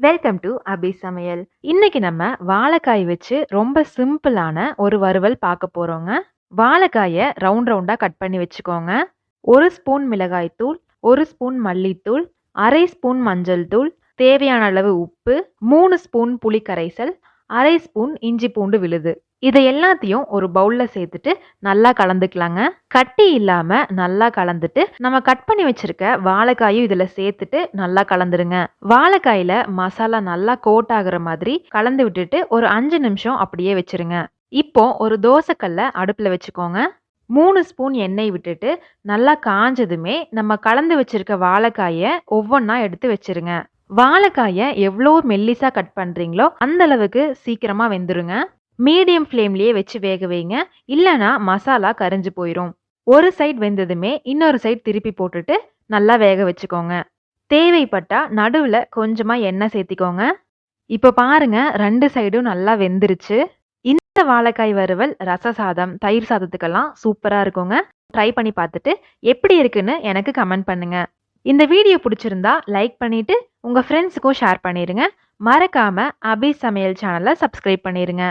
Welcome to அபி சமையல். இன்னைக்கு நம்ம வாழைக்காய் வச்சு ரொம்ப சிம்பிளான ஒரு வறுவல் பார்க்க போறோங்க. வாழைக்காய ரவுண்ட் ரவுண்டா கட் பண்ணி வச்சுக்கோங்க. 1 ஸ்பூன் மிளகாய் தூள், 1 ஸ்பூன் மல்லித்தூள், 1/2 ஸ்பூன் மஞ்சள் தூள், தேவையான அளவு உப்பு, 3 ஸ்பூன் புளி கரைசல், 1/2 ஸ்பூன் இஞ்சி பூண்டு விழுது. இதை எல்லாத்தையும் ஒரு பவுல்ல சேர்த்துட்டு நல்லா கலந்துக்கலாங்க. கட்டி இல்லாம நல்லா கலந்துட்டு நம்ம கட் பண்ணி வச்சிருக்க வாழைக்காயும் இதுல சேர்த்துட்டு நல்லா கலந்துருங்க. வாழைக்காயில மசாலா நல்லா கோட் ஆகுற மாதிரி கலந்து விட்டுட்டு ஒரு 5 நிமிஷம் அப்படியே வச்சிருங்க. இப்போ ஒரு தோசைக்கல்ல அடுப்புல வச்சுக்கோங்க. 3 ஸ்பூன் எண்ணெய் விட்டுட்டு நல்லா காஞ்சதுமே நம்ம கலந்து வச்சிருக்க வாழைக்காய ஒவ்வொன்னா எடுத்து வச்சிருங்க. வாழைக்காய எவ்வளோ மெல்லிசா கட் பண்றீங்களோ அந்த அளவுக்கு சீக்கிரமா வெந்துருங்க. மீடியம் ஃப்ளேம்லயே வச்சு வேக வைங்க. இல்லனா மசாலா கரிஞ்சு போயிரும். ஒரு சைடு வெந்ததுமே இன்னொரு சைடு திருப்பி போட்டுட்டு நல்லா வேக வச்சுக்கோங்க. தேவைப்பட்டா நடுவுல கொஞ்சமா எண்ணெய் சேர்த்திக்கோங்க. இப்ப பாருங்க 2 சைடும் நல்லா வெந்துருச்சு. இந்த வாழைக்காய் வறுவல் ரச சாதம், தயிர் சாதத்துக்கெல்லாம் சூப்பரா இருக்குங்க. ட்ரை பண்ணி பார்த்துட்டு எப்படி இருக்குன்னு எனக்கு கமெண்ட் பண்ணுங்க. இந்த வீடியோ பிடிச்சிருந்தா லைக் பண்ணிட்டு உங்க ஃப்ரெண்ட்ஸுக்கும் ஷேர் பண்ணிருங்க. மறக்காம அபி சமையல் சேனலை சப்ஸ்கிரைப் பண்ணிருங்க.